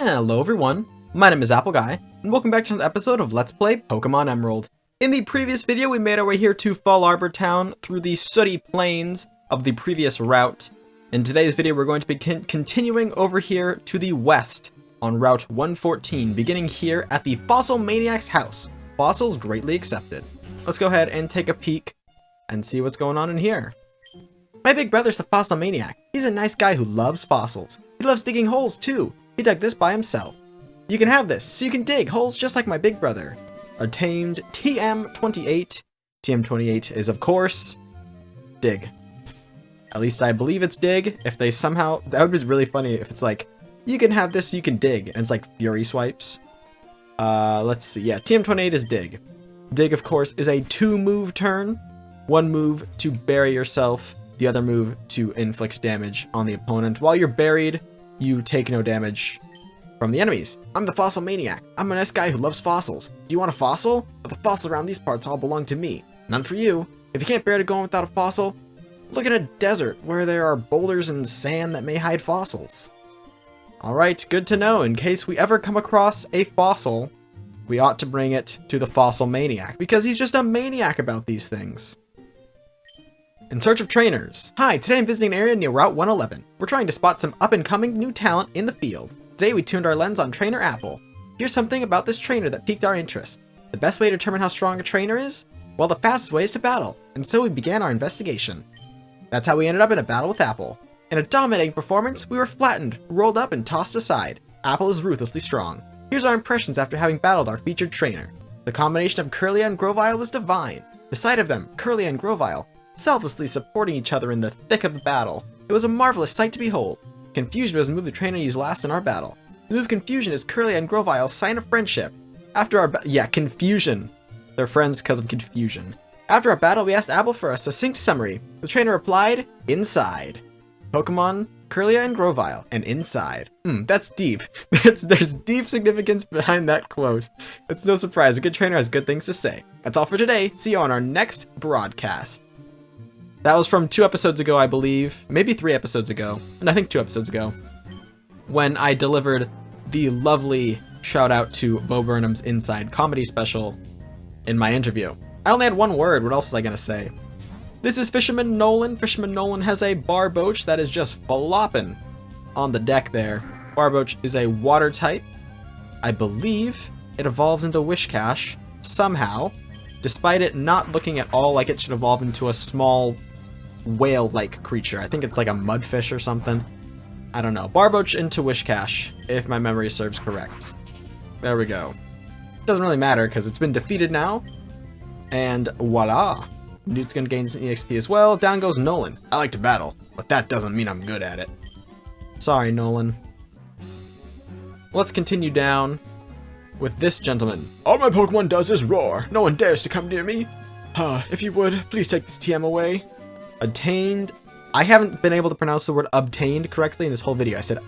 Hello everyone, my name is Apple Guy, and welcome back to another episode of Let's Play Pokémon Emerald. In the previous video, we made our way here to Fall Arbor Town through the sooty plains of the previous route. In today's video, we're going to be continuing over here to the west on Route 114, beginning here at the Fossil Maniac's house. Fossils greatly accepted. Let's go ahead and take a peek and see what's going on in here. My big brother's the Fossil Maniac. He's a nice guy who loves fossils. He loves digging holes too. He dug this by himself. You can have this, so you can dig holes just like my big brother. Attained TM28. TM28 is, of course, dig. At least I believe it's dig. If they somehow... That would be really funny if it's like, you can have this, so you can dig. And it's like Fury swipes. Let's see. Yeah, TM28 is dig. Dig, of course, is a 2-move turn. 1 move to bury yourself. The other move to inflict damage on the opponent. While you're buried, you take no damage from the enemies. I'm the Fossil Maniac. I'm a nice guy who loves fossils. Do you want a fossil? But the fossils around these parts all belong to me. None for you. If you can't bear to go on without a fossil, look at a desert where there are boulders and sand that may hide fossils. Alright, good to know. In case we ever come across a fossil, we ought to bring it to the Fossil Maniac, because he's just a maniac about these things. In search of trainers. Hi, today I'm visiting an area near Route 111. We're trying to spot some up-and-coming new talent in the field. Today we tuned our lens on Trainer Apple. Here's something about this trainer that piqued our interest. The best way to determine how strong a trainer is? Well, the fastest way is to battle, and so we began our investigation. That's how we ended up in a battle with Apple. In a dominating performance, we were flattened, rolled up, and tossed aside. Apple is ruthlessly strong. Here's our impressions after having battled our featured trainer. The combination of Kirlia and Grovyle was divine. The sight of them, Kirlia and Grovyle, selflessly supporting each other in the thick of the battle. It was a marvelous sight to behold. Confusion was the move the trainer used last in our battle. The move Confusion is Kirlia and Grovyle's sign of friendship. After our Confusion. They're friends because of confusion. After our battle, we asked Apple for a succinct summary. The trainer replied, inside. Pokemon, Kirlia and Grovyle, and inside. That's deep. There's deep significance behind that quote. It's no surprise, a good trainer has good things to say. That's all for today. See you on our next broadcast. That was from 2 episodes ago, I believe. Maybe 3 episodes ago. And I think 2 episodes ago. When I delivered the lovely shout out to Bo Burnham's Inside comedy special in my interview. I only had 1 word. What else was I going to say? This is Fisherman Nolan. Fisherman Nolan has a Barboach that is just flopping on the deck there. Barboach is a water type. I believe it evolves into Wishcash somehow, despite it not looking at all like it should evolve into a small whale-like creature. I think it's like a mudfish or something. I don't know. Barboach into Wishcash, if my memory serves correct. There we go. Doesn't really matter because it's been defeated now. And voila. Newt's gonna gain some EXP as well. Down goes Nolan. I like to battle, but that doesn't mean I'm good at it. Sorry, Nolan. Let's continue down with this gentleman. All my Pokemon does is roar. No one dares to come near me. If you would, please take this TM away. Attained. I haven't been able to pronounce the word obtained correctly in this whole video. I said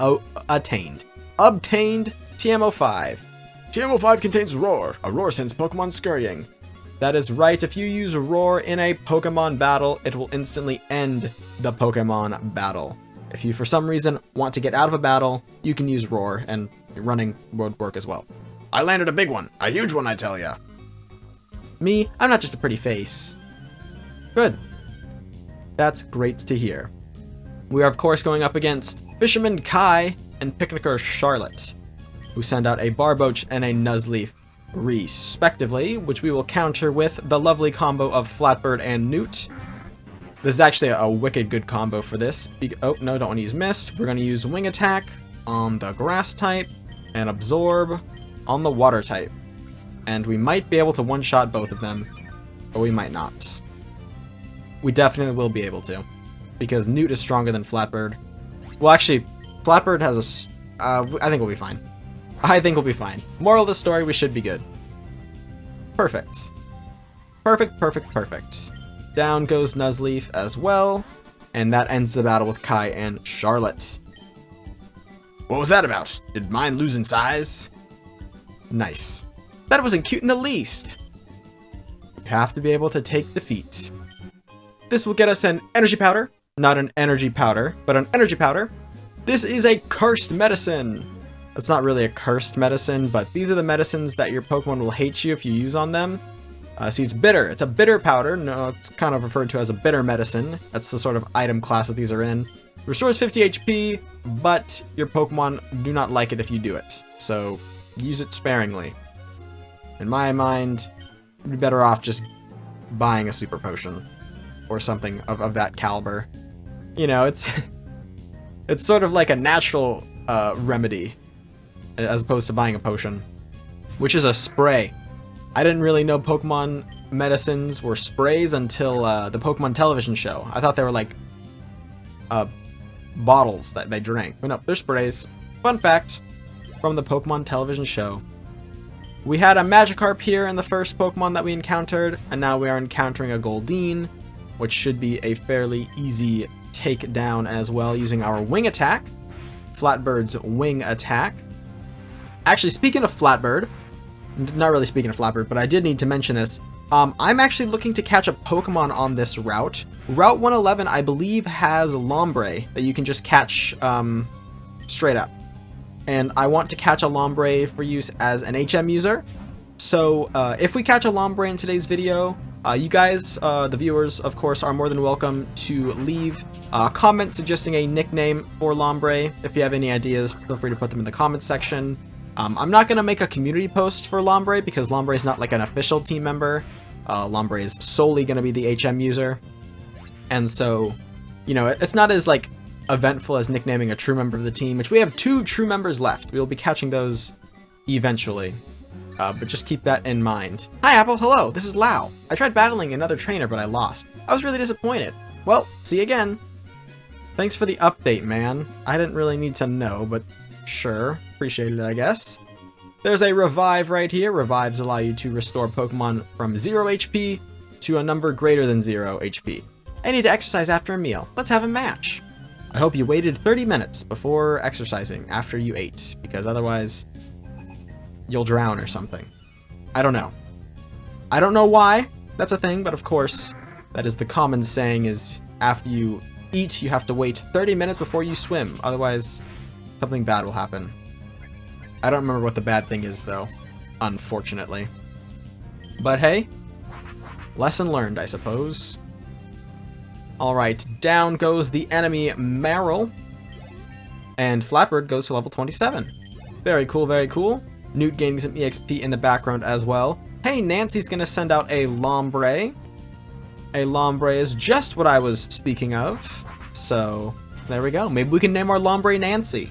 attained. Obtained TM05. TM05 contains roar. A roar sends Pokemon scurrying. That is right. If you use roar in a Pokemon battle, it will instantly end the Pokemon battle. If you for some reason want to get out of a battle, you can use roar, and running would work as well. I landed a big one. A huge one, I tell ya. Me, I'm not just a pretty face. Good. That's great to hear. We are, of course, going up against Fisherman Kai and Picnicker Charlotte, who send out a Barboach and a Nuzleaf, respectively, which we will counter with the lovely combo of Flatbird and Newt. This is actually a wicked good combo for this. Oh, no, don't want to use Mist. We're going to use Wing Attack on the Grass type and Absorb on the Water type. And we might be able to one-shot both of them, but we might not. We definitely will be able to, because Newt is stronger than Flatbird. Well, actually, Flatbird has a... I think we'll be fine. I think we'll be fine. Moral of the story, we should be good. Perfect. Perfect, perfect, perfect. Down goes Nuzleaf as well, and that ends the battle with Kai and Charlotte. What was that about? Did mine lose in size? Nice. That wasn't cute in the least. You have to be able to take defeat. This will get us an energy powder. Not an energy powder, but an energy powder. This is a cursed medicine. It's not really a cursed medicine, but these are the medicines that your Pokemon will hate you if you use on them. See, it's bitter. It's a bitter powder. No, it's kind of referred to as a bitter medicine. That's the sort of item class that these are in. Restores 50 HP, but your Pokemon do not like it if you do it. So use it sparingly. In my mind, you'd be better off just buying a super potion or something of that caliber. You know, it's it's sort of like a natural remedy as opposed to buying a potion, which is a spray. I didn't really know Pokemon medicines were sprays until the Pokemon television show. I thought they were like bottles that they drank. But no, they're sprays. Fun fact from the Pokemon television show. We had a Magikarp here in the first Pokemon that we encountered, and now we are encountering a Goldeen, which should be a fairly easy takedown as well using our wing attack. Flatbird's wing attack. Actually, speaking of Flatbird, not really speaking of Flatbird, but I did need to mention this. I'm actually looking to catch a Pokemon on this route. Route 111, I believe, has Lombre that you can just catch straight up. And I want to catch a Lombre for use as an HM user. So if we catch a Lombre in today's video, you guys, the viewers, of course, are more than welcome to leave a comment suggesting a nickname for Lombre. If you have any ideas, feel free to put them in the comments section. I'm not going to make a community post for Lombre because Lombre is not like an official team member. Lombre is solely going to be the HM user. And so, you know, it's not as like eventful as nicknaming a true member of the team, which we have 2 true members left. We'll be catching those eventually. But just keep that in mind. Hi Apple, hello, this is Lau. I tried battling another trainer, but I lost. I was really disappointed. Well, see you again. Thanks for the update, man. I didn't really need to know, but sure. Appreciate it, I guess. There's a revive right here. Revives allow you to restore Pokemon from 0 HP to a number greater than 0 HP. I need to exercise after a meal. Let's have a match. I hope you waited 30 minutes before exercising after you ate, because otherwise you'll drown or something. I don't know. I don't know why that's a thing, but of course, that is the common saying is after you eat, you have to wait 30 minutes before you swim. Otherwise, something bad will happen. I don't remember what the bad thing is, though, unfortunately. But hey, lesson learned, I suppose. Alright, down goes the enemy Meryl. And Flatbird goes to level 27. Very cool, very cool. Newt gaining some EXP in the background as well. Hey, Nancy's gonna send out a Lombre. A Lombre is just what I was speaking of. So, there we go. Maybe we can name our Lombre Nancy.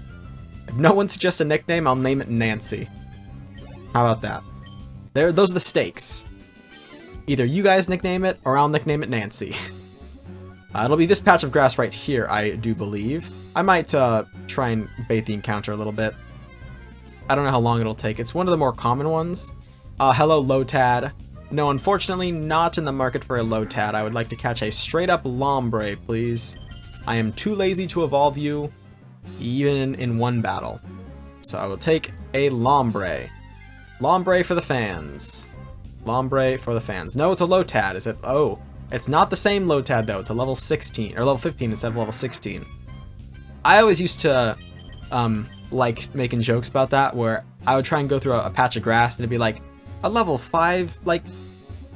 If no one suggests a nickname, I'll name it Nancy. How about that? Those are the stakes. Either you guys nickname it, or I'll nickname it Nancy. It'll be this patch of grass right here, I do believe. I might try and bait the encounter a little bit. I don't know how long it'll take. It's one of the more common ones. Hello, Lotad. No, unfortunately, not in the market for a Lotad. I would like to catch a straight-up Lombre, please. I am too lazy to evolve you, even in one battle. So I will take a Lombre. Lombre for the fans. Lombre for the fans. No, it's a Lotad, is it? Oh, it's not the same Lotad, though. It's a level 16, or level 15 instead of level 16. I always used to, like making jokes about that, where I would try and go through a patch of grass, and it'd be like, a level 5, like,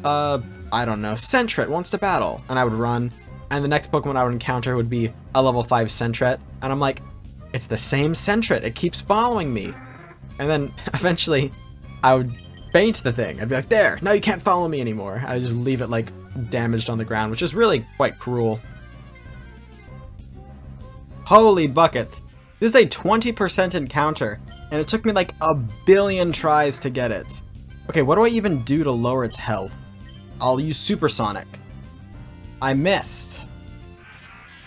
I don't know, Sentret wants to battle. And I would run, and the next Pokemon I would encounter would be a level 5 Sentret, and I'm like, it's the same Sentret, it keeps following me. And then, eventually, I would faint the thing. I'd be like, there, now you can't follow me anymore. I'd just leave it, like, damaged on the ground, which is really quite cruel. Holy buckets. This is a 20% encounter, and it took me like a billion tries to get it. Okay, what do I even do to lower its health? I'll use Supersonic. I missed.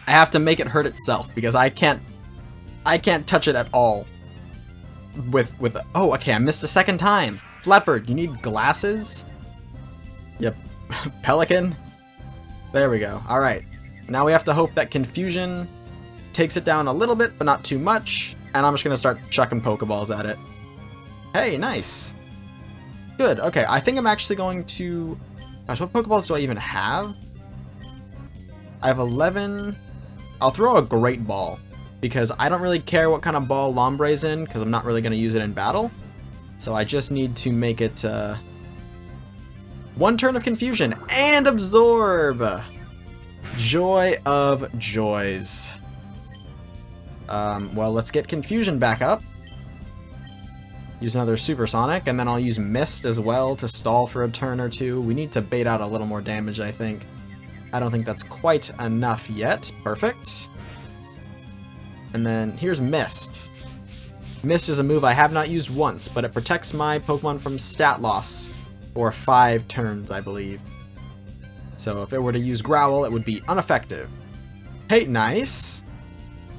I have to make it hurt itself, because I can't touch it at all. Oh, okay, I missed a second time. Flatbird, you need glasses? Yep. Pelican? There we go. Alright. Now we have to hope that Confusion takes it down a little bit, but not too much. And I'm just going to start chucking Pokeballs at it. Hey, nice. Good. Okay, I think I'm actually going to... Gosh, what Pokeballs do I even have? I have 11... I'll throw a Great Ball. because I don't really care what kind of ball Lombre's in, because I'm not really going to use it in battle. So I just need to make it 1 turn of confusion and absorb. Joy of joys. Well, let's get confusion back up. Use another supersonic, and then I'll use mist as well to stall for a turn or two. We need to bait out a little more damage, I think. I don't think that's quite enough yet. Perfect. And then here's mist. Mist is a move I have not used once, but it protects my Pokemon from stat loss for 5 turns, I believe. So if it were to use Growl, it would be ineffective. Hey, nice.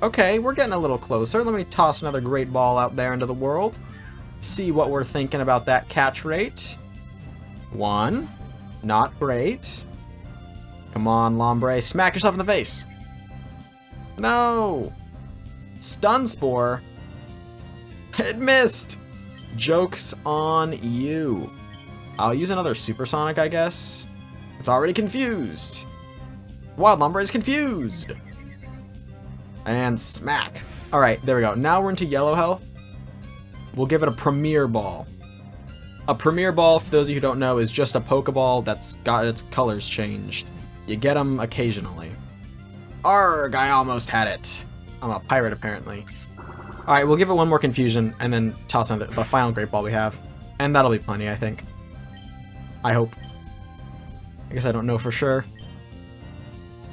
Okay, we're getting a little closer. Let me toss another Great Ball out there into the world. See what we're thinking about that catch rate. 1. Not great. Come on, Lombre. Smack yourself in the face. No. Stun Spore. It missed. Joke's on you. I'll use another Supersonic, I guess. It's already confused. Wild Lombre is confused. And smack. Alright, there we go. Now we're into Yellow Health. We'll give it a Premier Ball. A Premier Ball, for those of you who don't know, is just a Pokeball that's got its colors changed. You get them occasionally. Arrgh, I almost had it. I'm a pirate, apparently. Alright, we'll give it 1 more confusion, and then toss another, the final Great Ball we have. And that'll be plenty, I think. I hope. I guess I don't know for sure.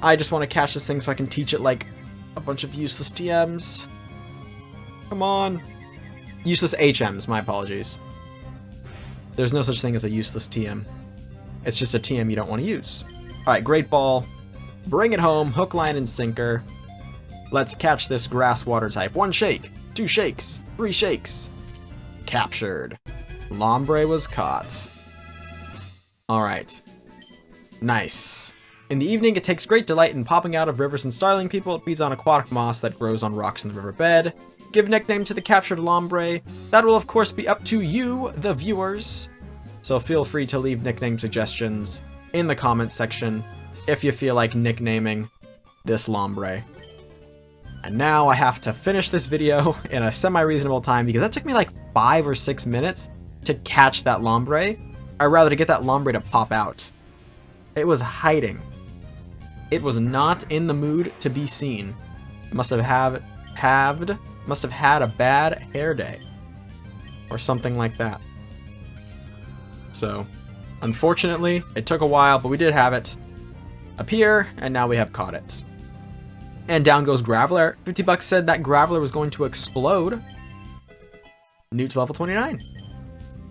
I just want to catch this thing so I can teach it, like, a bunch of useless TMs. Come on. Useless HMs, my apologies. There's no such thing as a useless TM. It's just a TM you don't want to use. Alright, Great Ball. Bring it home. Hook, line, and sinker. Let's catch this grass water type. 1 shake. 2 shakes. 3 shakes. Captured. Lombre was caught. Alright. Nice. In the evening, it takes great delight in popping out of rivers and startling people. It feeds on aquatic moss that grows on rocks in the riverbed. Give nickname to the captured Lombre. That will, of course, be up to you, the viewers. So feel free to leave nickname suggestions in the comments section if you feel like nicknaming this Lombre. And now I have to finish this video in a semi-reasonable time because that took me like 5 or 6 minutes to catch that Lombre. Or rather, to get that Lombre to pop out. It was hiding. It was not in the mood to be seen. It must have had a bad hair day. Or something like that. So, unfortunately, it took a while, but we did have it appear, and now we have caught it. And down goes Graveler. 50 bucks said that Graveler was going to explode. Newt level 29.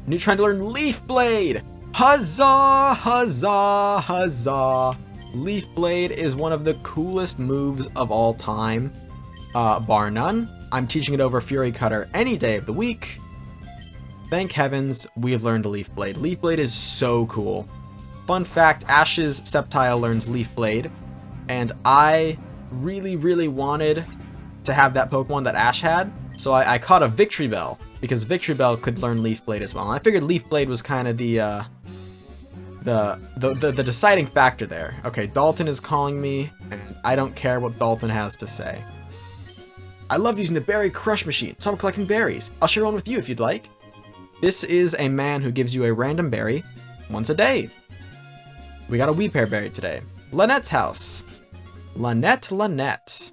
Newt trying to learn Leaf Blade. Huzzah! Huzzah! Huzzah! Leaf Blade is one of the coolest moves of all time. Bar none. I'm teaching it over Fury Cutter any day of the week. Thank heavens we've learned Leaf Blade. Leaf Blade is so cool. Fun fact, Ash's Sceptile learns Leaf Blade, and I really, really wanted to have that Pokemon that Ash had, so I caught a Victory Bell, because Victory Bell could learn Leaf Blade as well. And I figured Leaf Blade was kind of the deciding factor there. Okay, Dalton is calling me, and I don't care what Dalton has to say. I love using the Berry Crush machine, so I'm collecting berries. I'll share one with you if you'd like. This is a man who gives you a random berry once a day. We got a Weepear berry today. Lynette's house. Lynette.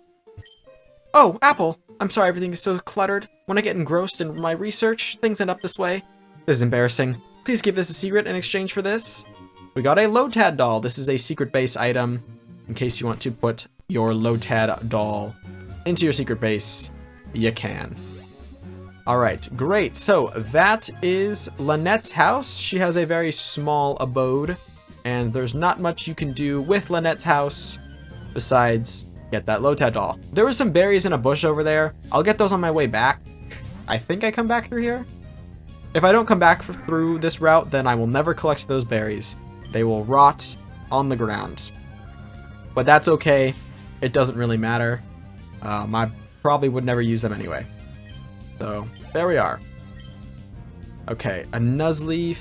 Oh, Apple! I'm sorry everything is so cluttered. When I get engrossed in my research, things end up this way. This is embarrassing. Please give this a secret in exchange for this. We got a Lotad doll. This is a secret base item in case you want to put your Lotad doll into your secret base. You can. Alright, great. So that is Lynette's house. She has a very small abode, and there's not much you can do with Lynette's house besides get that Lotad doll. There were some berries in a bush over there. I'll get those on my way back. I think I come back through here. If I don't come back through this route, then I will never collect those berries. They will rot on the ground. But that's okay. It doesn't really matter. I probably would never use them anyway. So, there we are. Okay, a Nuzleaf.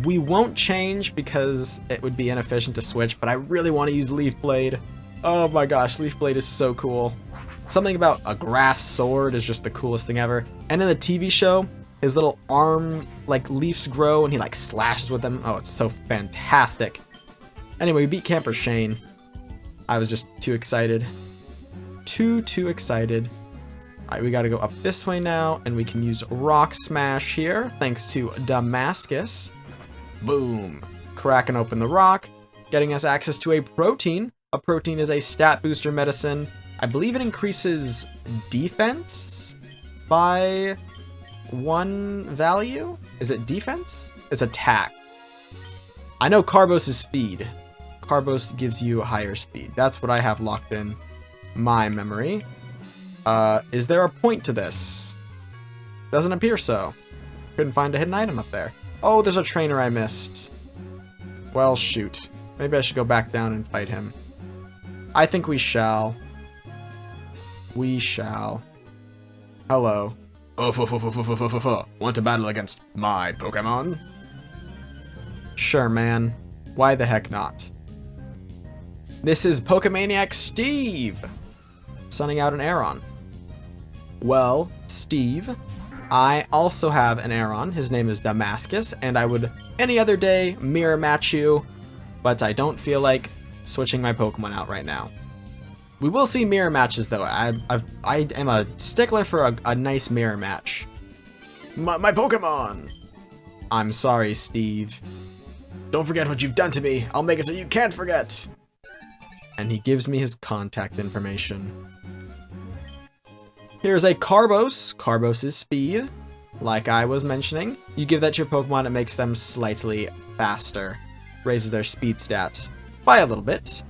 We won't change because it would be inefficient to switch, but I really want to use Leaf Blade. Oh my gosh, Leaf Blade is so cool. Something about a grass sword is just the coolest thing ever. And in the TV show, his little arm, like, leaves grow and he, like, slashes with them. Oh, it's so fantastic. Anyway, we beat Camper Shane. I was just too excited. Too excited. Alright, we gotta go up this way now, and we can use Rock Smash here, thanks to Damascus. Boom. Cracking open the rock, getting us access to a protein. A protein is a stat booster medicine. I believe it increases defense by 1 value? Is it defense? It's attack. I know Carbos is speed. Carbos gives you a higher speed. That's what I have locked in my memory. Is there a point to this? Doesn't appear so. Couldn't find a hidden item up there. Oh, there's a trainer I missed. Well, shoot. Maybe I should go back down and fight him. I think we shall. We shall. Hello. Want to battle against my Pokemon? Sure, man. Why the heck not? This is Pokemaniac Steve! Sending out an Aeron. Well, Steve, I also have an Aeron. His name is Damascus, and I would any other day mirror match you, but I don't feel like switching my Pokemon out right now. We will see mirror matches, though. I am a stickler for a nice mirror match. My Pokemon! I'm sorry, Steve. Don't forget what you've done to me. I'll make it so you can't forget. And he gives me his contact information. Here's a Carbos. Carbos is speed, like I was mentioning. You give that to your Pokemon, it makes them slightly faster. Raises their speed stats by a little bit.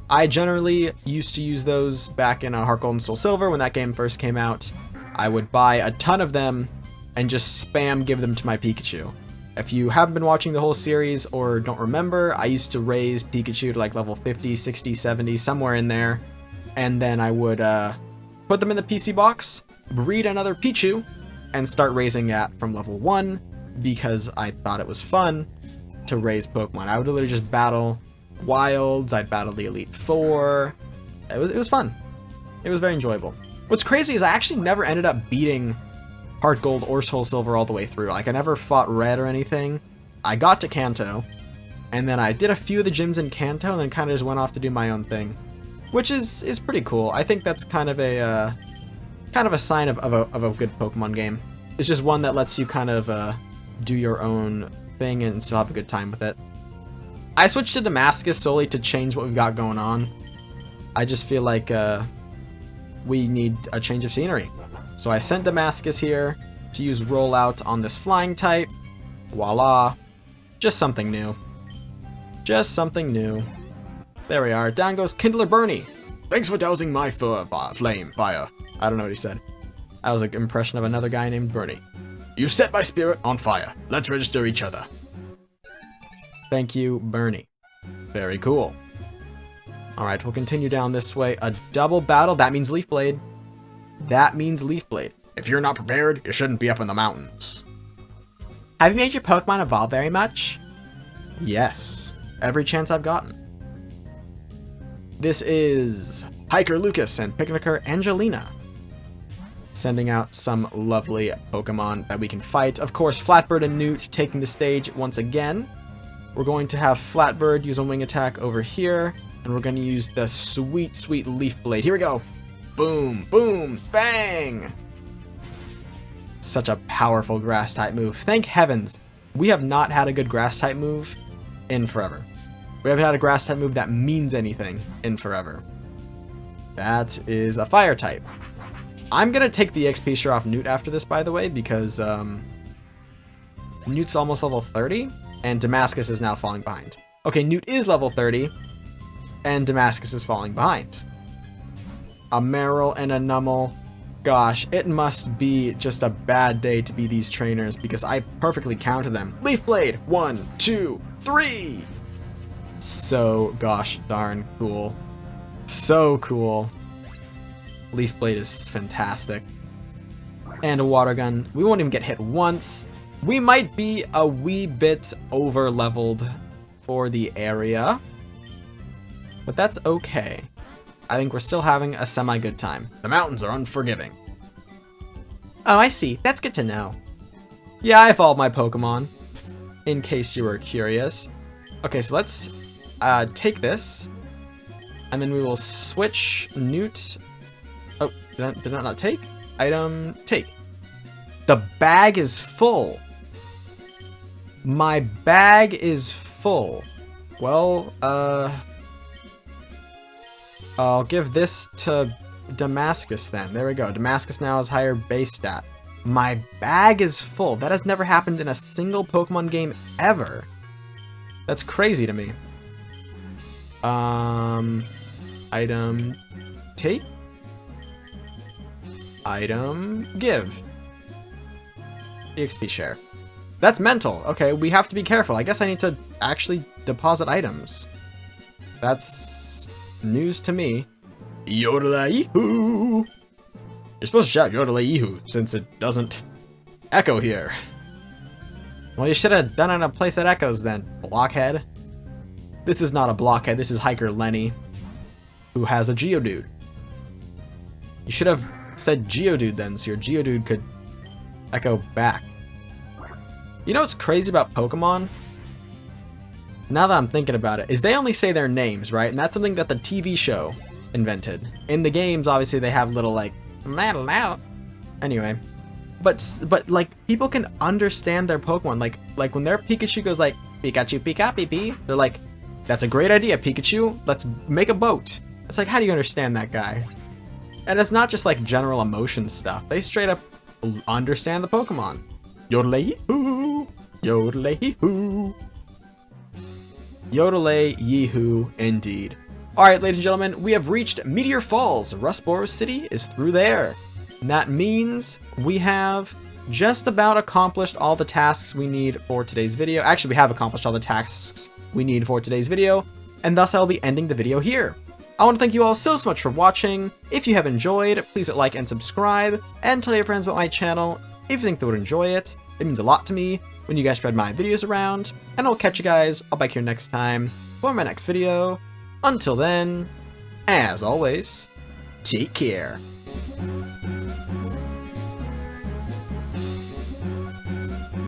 I generally used to use those back in Heart Gold and Soul Silver when that game first came out. I would buy a ton of them and just spam give them to my Pikachu. If you haven't been watching the whole series or don't remember, I used to raise Pikachu to like level 50, 60, 70, somewhere in there. And then I would put them in the PC box, breed another Pichu, and start raising that from level 1 because I thought it was fun to raise Pokemon. I would literally just battle Wilds, I'd battle the Elite Four. It was fun. It was very enjoyable. What's crazy is I actually never ended up beating Heart Gold or Soul Silver all the way through. Like, I never fought Red or anything. I got to Kanto, and then I did a few of the gyms in Kanto, and then kind of just went off to do my own thing, which is pretty cool. I think that's kind of a sign of a good Pokemon game. It's just one that lets you kind of do your own thing and still have a good time with it. I switched to Damascus solely to change what we've got going on. I just feel like we need a change of scenery. So I sent Damascus here to use Rollout on this flying type. Voila. Just something new. Just something new. There we are. Down goes Kindler Bernie. Thanks for dousing my flame fire. I don't know what he said. That was an impression of another guy named Bernie. You set my spirit on fire. Let's register each other. Thank you, Bernie. Very cool. Alright, we'll continue down this way. A double battle. That means Leaf Blade. That means Leaf Blade. If you're not prepared, you shouldn't be up in the mountains. Have you made your Pokemon evolve very much? Yes. Every chance I've gotten. This is Hiker Lucas and Picnicker Angelina. Sending out some lovely Pokemon that we can fight. Of course, Flatbird and Newt taking the stage once again. We're going to have Flatbird use a wing attack over here. And we're going to use the sweet, sweet Leaf Blade. Here we go. Boom, boom, bang! Such a powerful Grass-type move. Thank heavens, we have not had a good Grass-type move in forever. We haven't had a Grass-type move that means anything in forever. That is a Fire-type. I'm going to take the XP share off Newt after this, by the way, because Newt's almost level 30, and Damascus is now falling behind. Okay, Newt is level 30, and Damascus is falling behind. A Meryl and a Nummel. Gosh, it must be just a bad day to be these trainers because I perfectly counted them. Leaf Blade! 1, 2, 3! So gosh darn cool. So cool. Leaf Blade is fantastic. And a Water Gun. We won't even get hit once. We might be a wee bit over leveled for the area, but that's okay. I think we're still having a semi-good time. The mountains are unforgiving. Oh, I see. That's good to know. Yeah, I evolved my Pokemon, in case you were curious. Okay, so let's take this, and then we will switch Newt. Oh, did I not take? Item, take. The bag is full. My bag is full. Well, I'll give this to Damascus then. There we go. Damascus now has higher base stat. My bag is full. That has never happened in a single Pokemon game ever. That's crazy to me. Item take. Item give. EXP share. That's mental. Okay, we have to be careful. I guess I need to actually deposit items. That's news to me. Yodelay-hoo! You're supposed to shout Yodelay-hoo since it doesn't echo here. Well, you should have done it in a place that echoes then, blockhead. This is not a blockhead, this is Hiker Lenny, who has a Geodude. You should have said Geodude then, so your Geodude could echo back. You know what's crazy about Pokemon? Now that I'm thinking about it, is they only say their names, right? And that's something that the TV show invented. In the games, obviously, they have little, like, loud. Anyway. But like, people can understand their Pokemon. Like when their Pikachu goes like, Pikachu, Pika, Pee, they're like, that's a great idea, Pikachu. Let's make a boat. It's like, how do you understand that guy? And it's not just like general emotion stuff. They straight up understand the Pokemon. Yodelay-hoo! Yodelay-hoo! Yodelay-hoo, indeed. Alright, ladies and gentlemen, we have reached Meteor Falls. Rustboro City is through there. And that means we have just about accomplished all the tasks we need for today's video. Actually, we have accomplished all the tasks we need for today's video, and thus I'll be ending the video here. I want to thank you all so much for watching. If you have enjoyed, please hit like and subscribe, and tell your friends about my channel if you think they would enjoy it. It means a lot to me when you guys spread my videos around, and I'll catch you guys all back here next time for my next video. Until then, as always, take care.